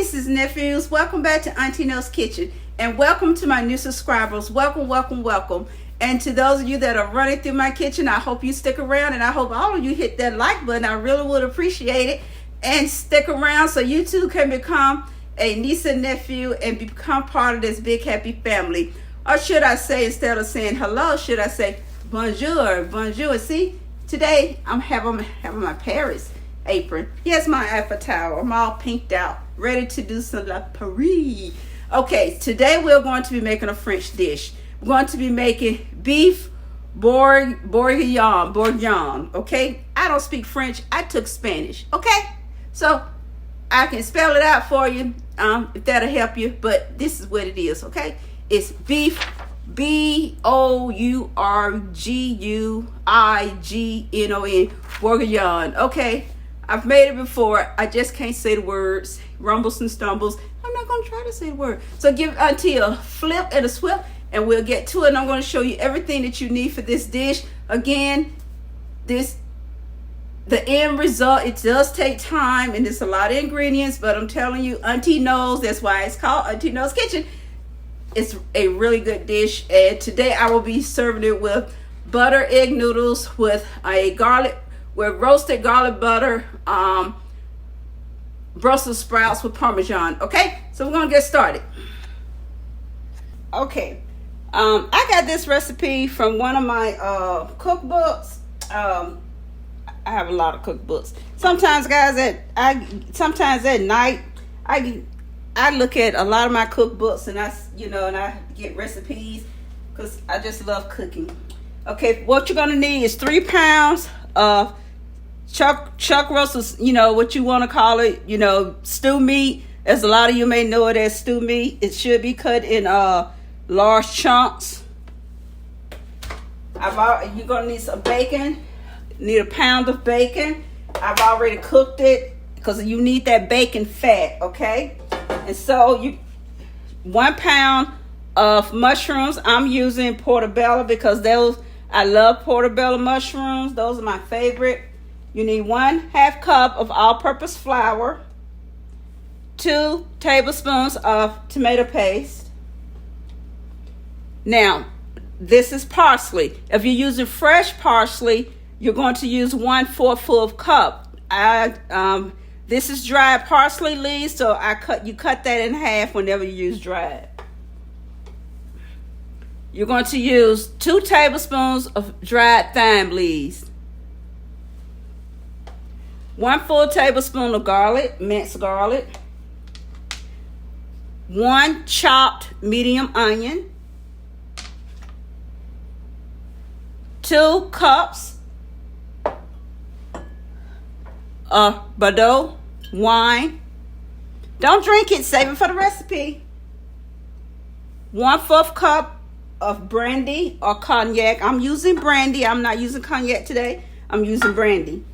nieces and nephews, welcome back to Auntie No's Kitchen, and welcome to my new subscribers. Welcome. And to those of you that are running through my kitchen, I hope you stick around, and I hope all of you hit that like button. I really would appreciate it, and stick around so you too can become a niece and nephew and become part of this big happy family. Or should I say, instead of saying hello, should I say bonjour. See, today I'm having my Paris apron. Yes, my Eiffel Tower. I'm all pinked out, ready to do some La Paris. Okay, today we're going to be making a French dish. We're going to be making beef bourguignon. Okay, I don't speak French. I took Spanish. Okay, so I can spell it out for you if that'll help you. But this is what it is. Okay, it's beef, bourguignon, bourguignon. Okay. I've made it before. I just can't say the words. Rumbles and stumbles. I'm not going to try to say the word. So give Auntie a flip and a swip, and we'll get to it. And I'm going to show you everything that you need for this dish. Again, the end result, it does take time, and it's a lot of ingredients, but I'm telling you, Auntie knows. That's why it's called Auntie No's Kitchen. It's a really good dish, and today I will be serving it with butter egg noodles with roasted garlic butter, Brussels sprouts with Parmesan. Okay, so we're gonna get started. Okay, I got this recipe from one of my cookbooks. I have a lot of cookbooks. Sometimes, guys, sometimes at night, I look at a lot of my cookbooks and I get recipes because I just love cooking. Okay, what you're gonna need is 3 pounds of chuck roast, what you want to call it, stew meat. As a lot of you may know it as stew meat. It should be cut in large chunks. You're gonna need some bacon. Need a pound of bacon. I've already cooked it because you need that bacon fat. Okay, and so 1 pound of mushrooms. I'm using portobello because I love portobello mushrooms. Those are my favorite. You need 1/2 cup of all-purpose flour, 2 tablespoons of tomato paste. Now, this is parsley. If you're using fresh parsley, you're going to use 1/4 full cup. This is dried parsley leaves, so you cut that in half whenever you use dried. You're going to use 2 tablespoons of dried thyme leaves, 1 full tablespoon of garlic, minced garlic, 1 chopped medium onion, 2 cups of Bordeaux wine. Don't drink it, save it for the recipe. 1/4 cup of brandy or cognac. I'm using brandy. I'm not using cognac today. I'm using brandy.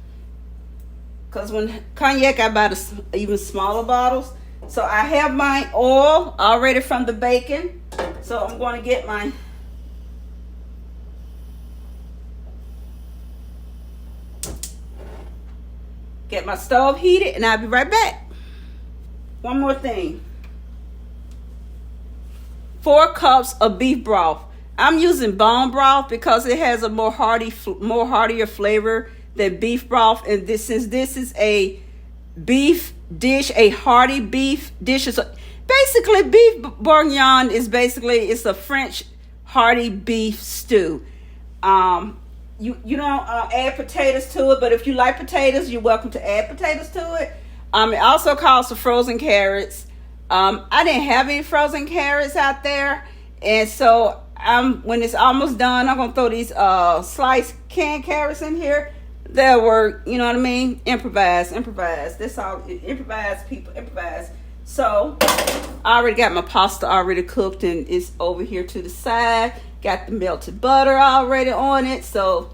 Because when cognac, I buy even smaller bottles. So I have my oil already from the bacon. So I'm going to get my stove heated, and I'll be right back. One more thing. 4 cups of beef broth. I'm using bone broth because it has a more heartier flavor than beef broth. And this is a beef dish, a hearty beef dish. So basically, beef bourguignon it's a French hearty beef stew. You don't add potatoes to it, but if you like potatoes, you're welcome to add potatoes to it. It also calls for frozen carrots. I didn't have any frozen carrots out there, and so when it's almost done, I'm gonna throw these sliced canned carrots in here. They'll work, you know what I mean? Improvise. That's all. Improvise, people. Improvise. So I already got my pasta already cooked, and it's over here to the side. Got the melted butter already on it, so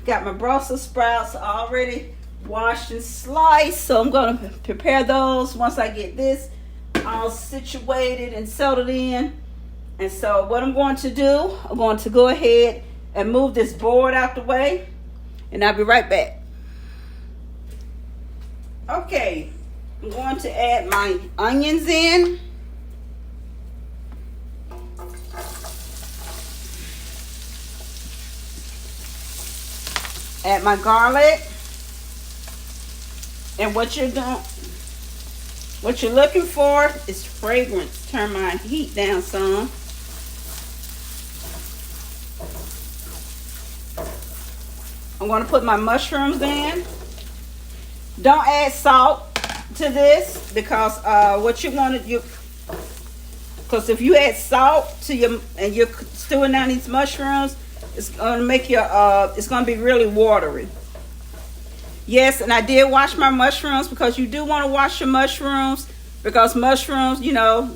got my Brussels sprouts already washed and sliced. So I'm gonna prepare those once I get this all situated and settled in. And so what I'm going to do, I'm going to go ahead and move this board out the way, and I'll be right back. Okay, I'm going to add my onions in. Add my garlic. And what you're looking for is fragrance. Turn my heat down some. I'm going to put my mushrooms in. Don't add salt to this because what you want to because if you add salt to your and you're stewing down these mushrooms, it's going to make your it's going to be really watery. Yes, and I did wash my mushrooms because you do want to wash your mushrooms because mushrooms, you know,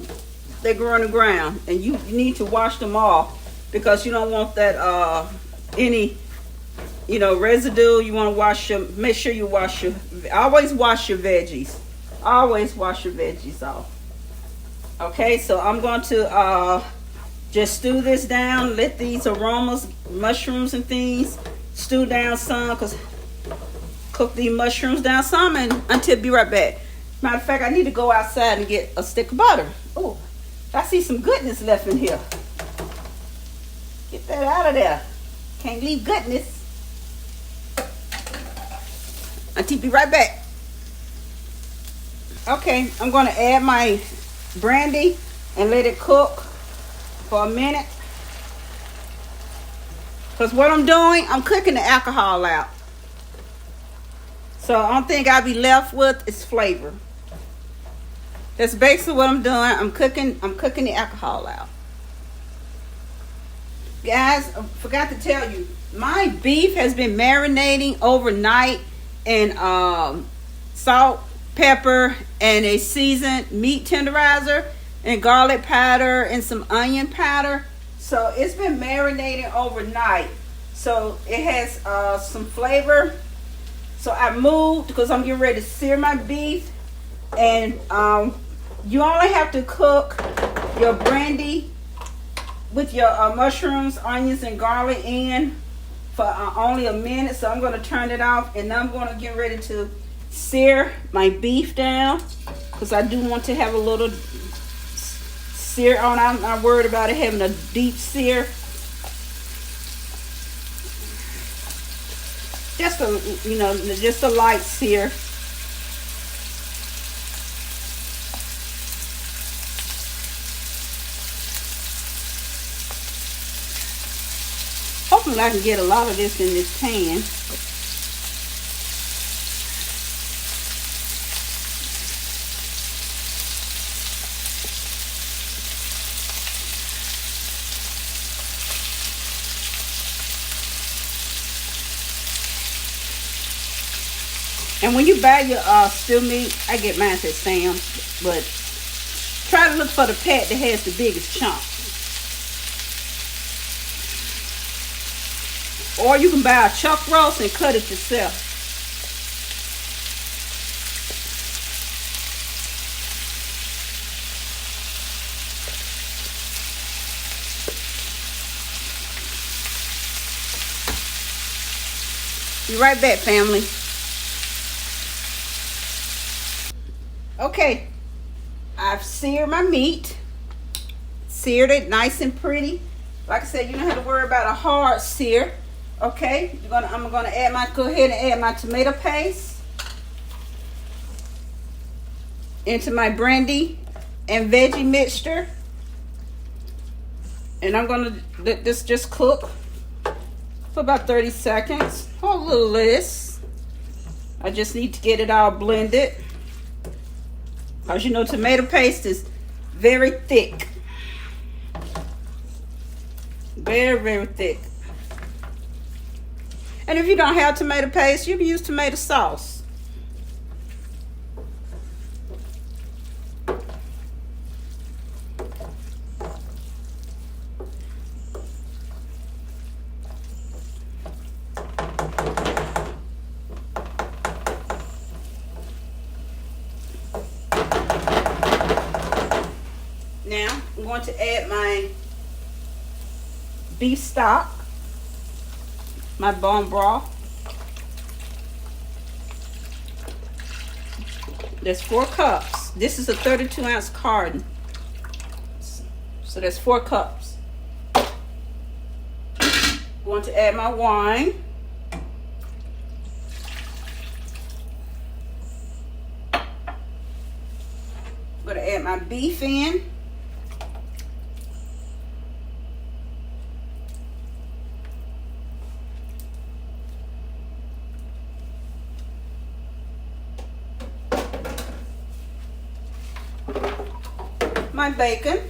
they grow in the ground and you need to wash them off because you don't want that any, you know, residue. You want to wash your, make sure you wash your, always wash your veggies. Always wash your veggies off. Okay, so I'm going to just stew this down. Let these aromas, mushrooms and things stew down some because cook these mushrooms down some and until be right back. Matter of fact, I need to go outside and get a stick of butter. Oh, I see some goodness left in here. Get that out of there. Can't leave goodness. Until be right back. Okay, I'm going to add my brandy and let it cook for a minute. Because what I'm doing, I'm cooking the alcohol out. So the only thing I'll be left with is flavor. That's basically what I'm doing. I'm cooking the alcohol out. Guys, I forgot to tell you, my beef has been marinating overnight in salt, pepper, and a seasoned meat tenderizer, and garlic powder, and some onion powder. So it's been marinating overnight. So it has some flavor. So I moved because I'm getting ready to sear my beef. And you only have to cook your brandy with your mushrooms, onions, and garlic in for only a minute. So I'm going to turn it off. And now I'm going to get ready to sear my beef down because I do want to have a little sear on. I'm not worried about it having a deep sear. Just a, you know, just a light sear. Hopefully I can get a lot of this in this pan. And when you buy your stew meat, I get mine at Sam's, but try to look for the pack that has the biggest chunk. Or you can buy a chuck roast and cut it yourself. Be right back, family. Okay, I've seared my meat. Seared it nice and pretty. Like I said, you don't have to worry about a hard sear. Okay, I'm gonna go ahead and add my tomato paste into my brandy and veggie mixture. And I'm gonna let this just cook for about 30 seconds. Or a little less. I just need to get it all blended. Because you know tomato paste is very thick. Very, very thick. And if you don't have tomato paste, you can use tomato sauce. Now, I'm going to add my beef stock, my bone broth. There's 4 cups. This is a 32-ounce carton. So that's 4 cups. Going to add my wine. I'm going to add my beef in. My bacon.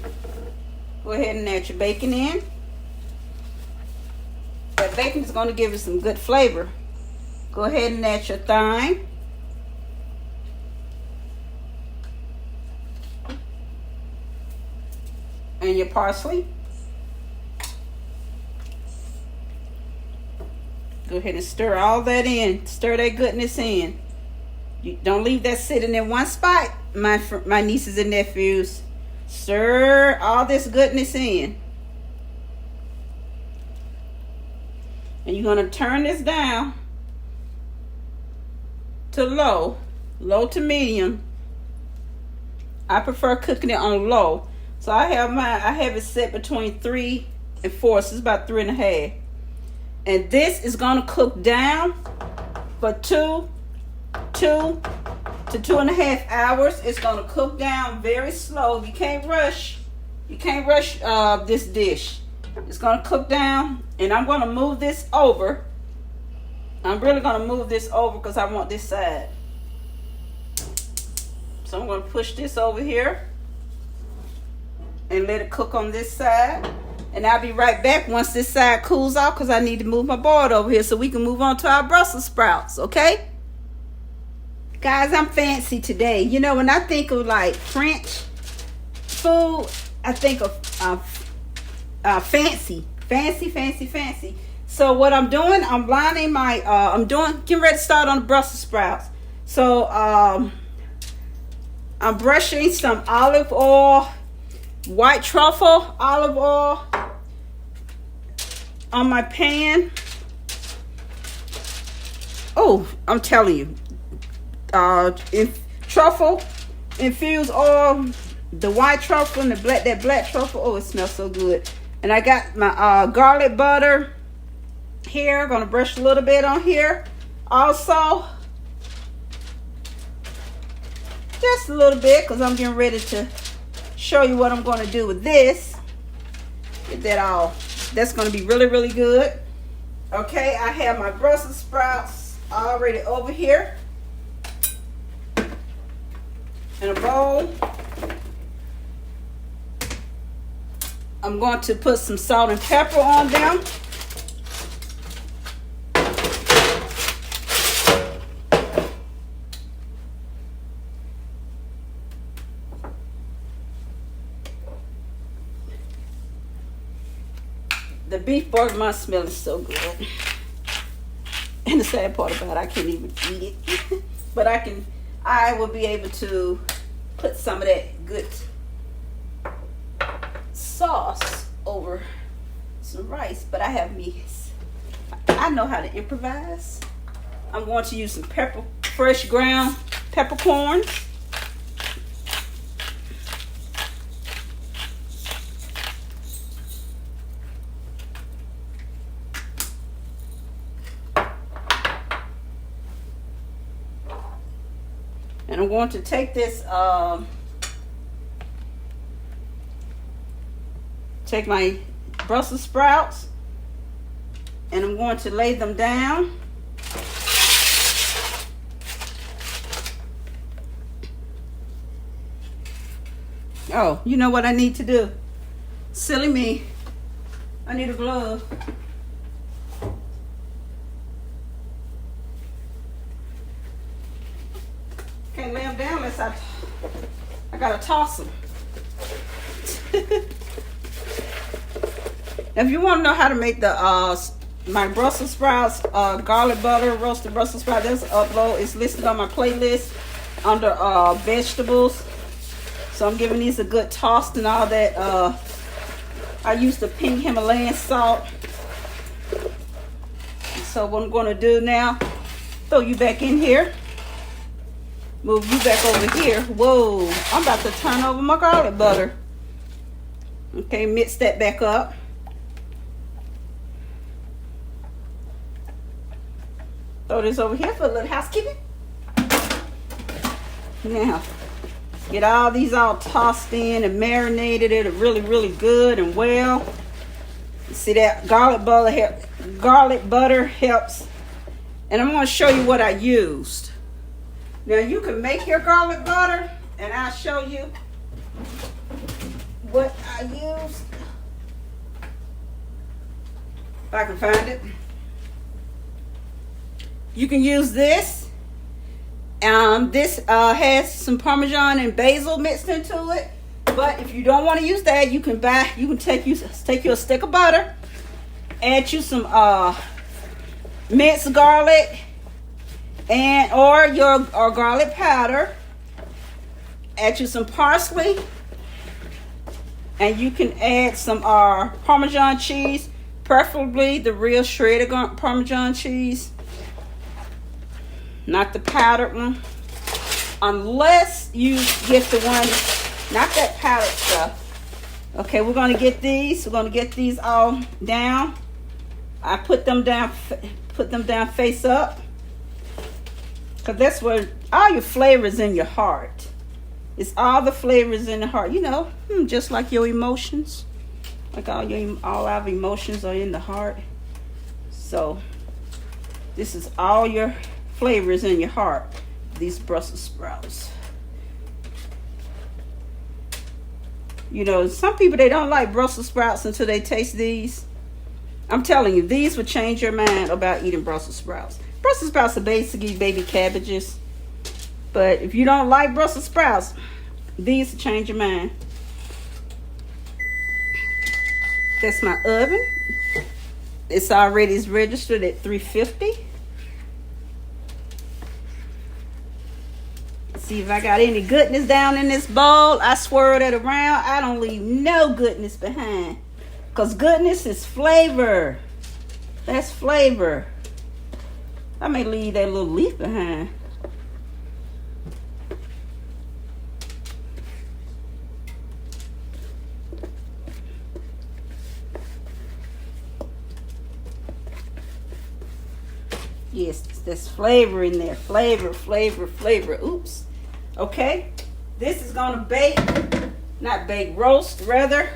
Go ahead and add your bacon in. That bacon is going to give it some good flavor. Go ahead and add your thyme. And your parsley. Go ahead and stir all that in. Stir that goodness in. You don't leave that sitting in one spot, my nieces and nephews. Stir all this goodness in. And you're going to turn this down to low to medium. I prefer cooking it on low. So I have it set between 3 and 4, so it's about 3.5. And this is going to cook down for 2 to 2.5 hours. It's going to cook down very slow. You can't rush this dish. It's going to cook down, and I'm going to move this over. I'm really going to move this over because I want this side. So I'm going to push this over here and let it cook on this side. And I'll be right back once this side cools off because I need to move my board over here so we can move on to our Brussels sprouts, okay? Guys, I'm fancy today. You know, when I think of like French food, I think of fancy. So what I'm doing, I'm lining my, getting ready to start on the Brussels sprouts. So I'm brushing some olive oil, white truffle olive oil on my pan. Oh, I'm telling you, truffle infused oil, the white truffle and that black truffle. Oh, it smells so good. And I got my garlic butter here. I'm gonna brush a little bit on here also, just a little bit, because I'm getting ready to show you what I'm going to do with this. Get that all. That's going to be really, really good. Okay, I have my Brussels sprouts already over here in a bowl. I'm going to put some salt and pepper on them. The beef bourguignon smelling so good. And the sad part about it, I can't even eat it. But I will be able to put some of that good sauce over some rice. But I have I know how to improvise. I'm going to use some fresh ground peppercorns. And I'm going to take this, take my Brussels sprouts, and I'm going to lay them down. Oh, you know what I need to do? Silly me. I need a glove. Can't lay them down unless I gotta toss them. If you want to know how to make the my Brussels sprouts, garlic butter, roasted Brussels sprouts, there's an upload. It's listed on my playlist under vegetables. So I'm giving these a good toss and all that. I used the pink Himalayan salt. So what I'm going to do now, throw you back in here. Move you back over here. Whoa, I'm about to turn over my garlic butter. Okay, mix that back up. Throw this over here for a little housekeeping. Now, get all these all tossed in and marinated. It really, really good and well. See that garlic butter helps. And I'm going to show you what I used. Now you can make your garlic butter, and I'll show you what I used. If I can find it. You can use this. This has some Parmesan and basil mixed into it. But if you don't want to use that, you can take you a stick of butter, add you some minced garlic or garlic powder, add you some parsley, and you can add some Parmesan cheese, preferably the real shredded Parmesan cheese, not the powdered one, unless you get the one, not that powdered stuff. Okay, we're going to get these all down. I put them down face up, because that's where all your flavors in your heart. It's all the flavors in the heart, you know, just like your emotions. Like all our emotions are in the heart. So this is all your flavors in your heart. These Brussels sprouts. You know, some people, they don't like Brussels sprouts until they taste these. I'm telling you, these would change your mind about eating Brussels sprouts. Brussels sprouts are basically baby cabbages. But if you don't like Brussels sprouts, these will change your mind. That's my oven. It's already registered at 350. See if I got any goodness down in this bowl. I swirl it around. I don't leave no goodness behind. Because goodness is flavor. That's flavor. I may leave that little leaf behind. Yes, there's flavor in there. Flavor, flavor, flavor. Oops. Okay. This is going to roast rather,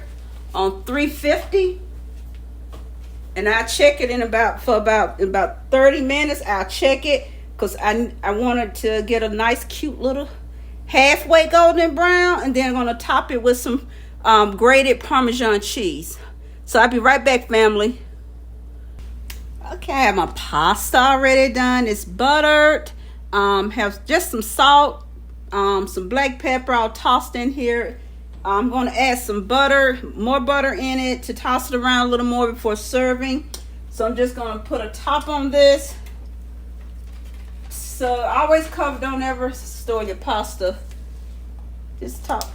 on 350. And I check it for about 30 minutes. I'll check it because I wanted to get a nice cute little halfway golden brown, and then I'm going to top it with some grated Parmesan cheese. So I'll be right back, family. Okay, I have my pasta already done. It's buttered. Have just some salt, some black pepper all tossed in here. I'm going to add some butter, more butter in it to toss it around a little more before serving. So I'm just going to put a top on this. So always cover, don't ever store your pasta. Just top.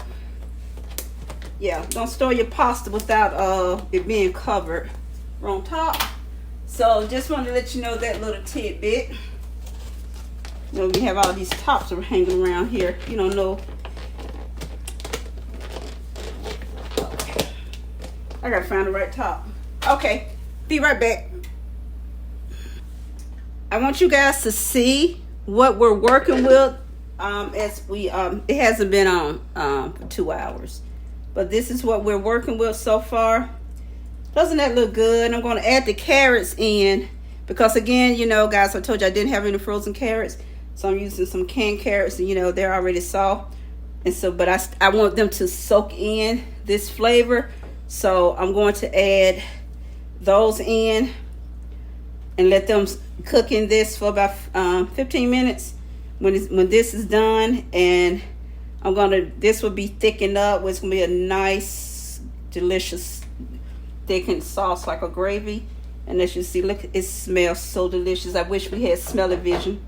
Yeah, don't store your pasta without it being covered on top. So just wanted to let you know that little tidbit. You know, we have all these tops that are hanging around here. You don't know. Okay. I gotta find the right top. Okay, be right back. I want you guys to see what we're working with. As we it hasn't been on for 2 hours, but this is what we're working with so far. Doesn't that look good? I'm going to add the carrots in because, again, you know, guys, I told you I didn't have any frozen carrots. So I'm using some canned carrots, and, you know, they're already soft. And so, but I want them to soak in this flavor. So I'm going to add those in and let them cook in this for about 15 minutes when this is done. And this will be thickened up. It's going to be a nice, delicious thickened sauce like a gravy. And as you see, look, it smells so delicious. I wish we had smell-o-vision.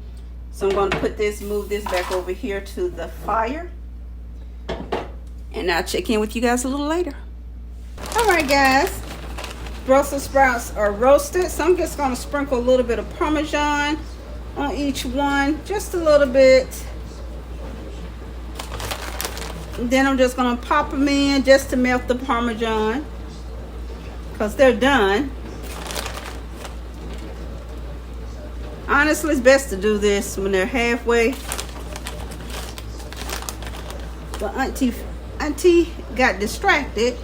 So I'm going to move this back over here to the fire, and I'll check in with you guys a little later. All right, guys, Brussels sprouts are roasted, so I'm just going to sprinkle a little bit of Parmesan on each one, just a little bit. And then I'm just gonna pop them in just to melt the Parmesan, because they're done. Honestly, it's best to do this when they're halfway. But Auntie got distracted.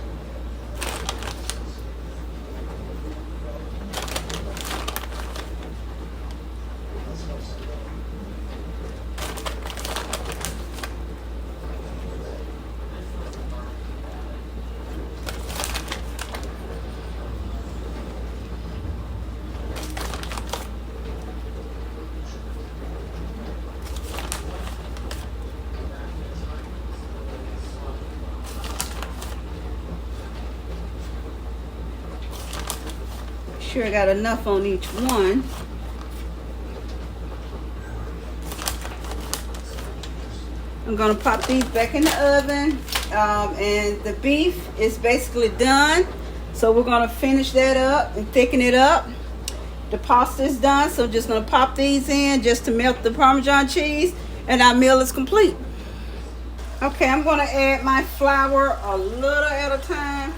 Sure, I got enough on each one. I'm gonna pop these back in the oven, and the beef is basically done. So we're gonna finish that up and thicken it up. The pasta is done, so I'm just gonna pop these in just to melt the Parmesan cheese, and our meal is complete. Okay, I'm gonna add my flour a little at a time,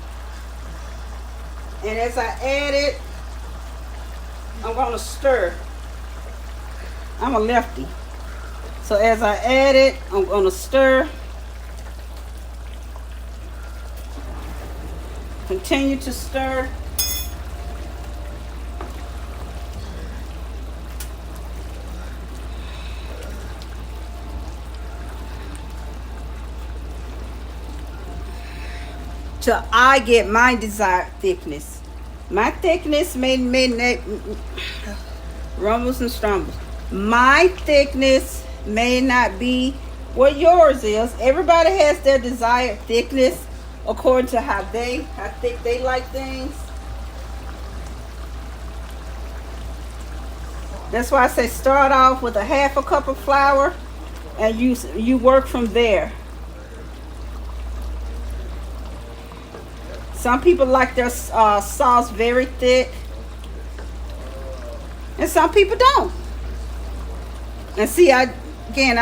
and as I add it, I'm gonna stir. I'm a lefty. So as I add it, I'm gonna stir. Continue to stir. Till I get my desired thickness. My thickness may rumbles and stumbles. My thickness may not be what yours is. Everybody has their desired thickness according to how thick they like things. That's why I say start off with a half a cup of flour and you work from there. Some people like their sauce very thick, and some people don't. And see, I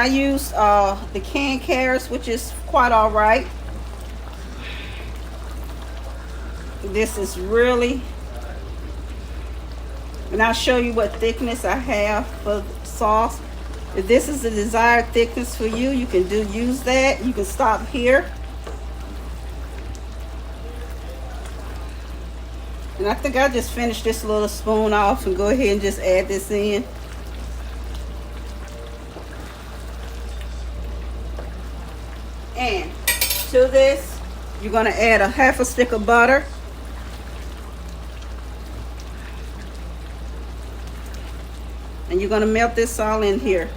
use the canned carrots, which is quite all right. This is really, and I'll show you what thickness I have for the sauce. If this is the desired thickness for you, you can use that. You can stop here. And I think I'll just finish this little spoon off and go ahead and just add this in. And to this, you're going to add a half a stick of butter. And you're going to melt this all in here.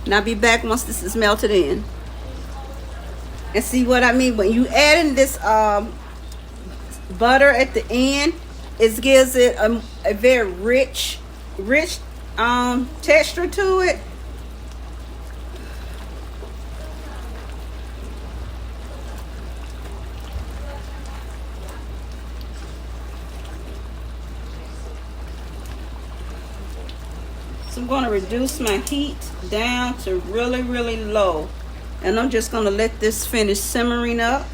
And I'll be back once this is melted in. And see what I mean? When you add in this butter at the end, it gives it a very rich texture to it. So I'm going to reduce my heat down to really low, and I'm just going to let this finish simmering up.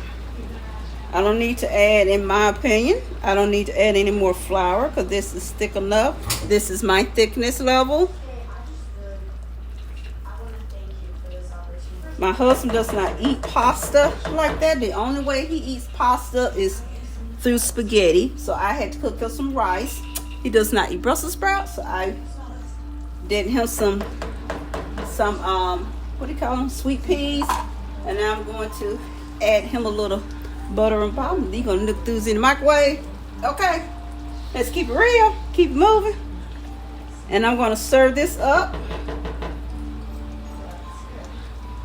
I don't need to add, in my opinion, I don't need to add any more flour because this is thick enough. This is my thickness level. My husband does not eat pasta like that. The only way he eats pasta is through spaghetti. So I had to cook him some rice. He does not eat Brussels sprouts, so I did him some what do you call them? Sweet peas. And now I'm going to add him a little butter and bottom. You're gonna look through in the microwave. Okay, let's keep it real, keep it moving. And I'm gonna serve this up.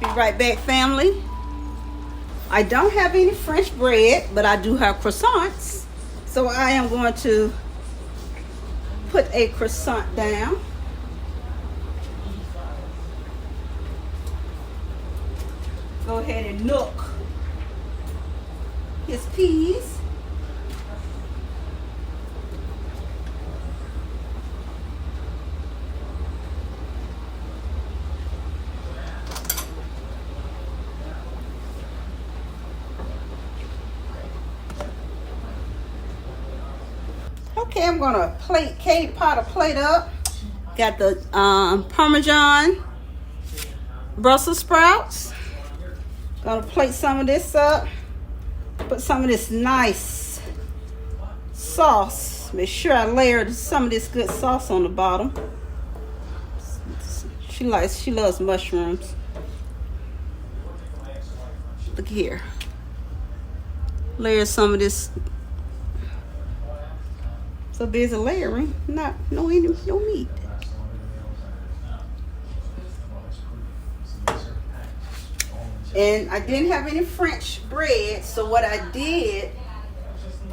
Be right back, family. I don't have any French bread, but I do have croissants, so I am going to put a croissant down. Go ahead and nook his peas. Okay, I'm gonna pot a plate up. Got the Parmesan Brussels sprouts. Gonna plate some of this up. Put some of this nice sauce. Make sure I layer some of this good sauce on the bottom. She loves mushrooms. Look here. Layer some of this. So busy layering, no meat. And I didn't have any French bread, so what I did,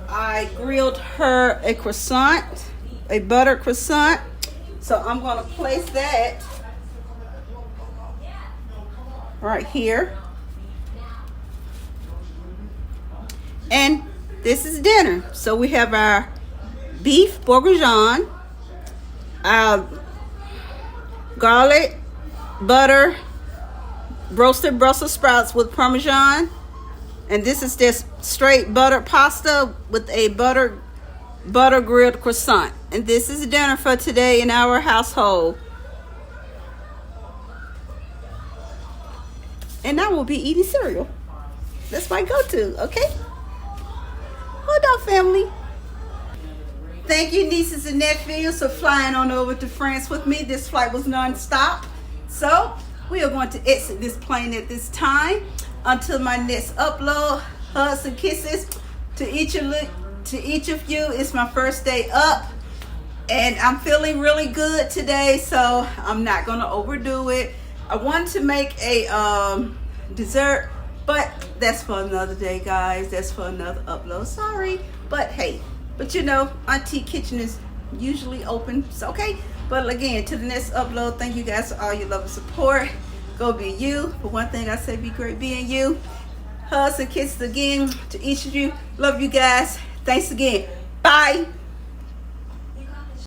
I grilled her a croissant, a buttered croissant. So I'm gonna place that right here. And this is dinner. So we have our beef bourguignon, garlic, butter, roasted Brussels sprouts with Parmesan. And this is just straight buttered pasta with a butter grilled croissant. And this is dinner for today in our household. And I will be eating cereal. That's my go-to, okay? Hold on, family. Thank you, nieces and nephews, for flying on over to France with me. This flight was non-stop. So we are going to exit this plane at this time. Until my next upload, hugs and kisses to each of you. It's my first day up, and I'm feeling really good today, so I'm not gonna overdo it. I wanted to make a dessert, but that's for another day, guys. That's for another upload. Sorry, but hey, you know, Auntie Kitchen is usually open. It's okay. But again, to the next upload, thank you guys for all your love and support. Go be you. But one thing I say, be great being you. Hugs and kisses again to each of you. Love you guys. Thanks again. Bye.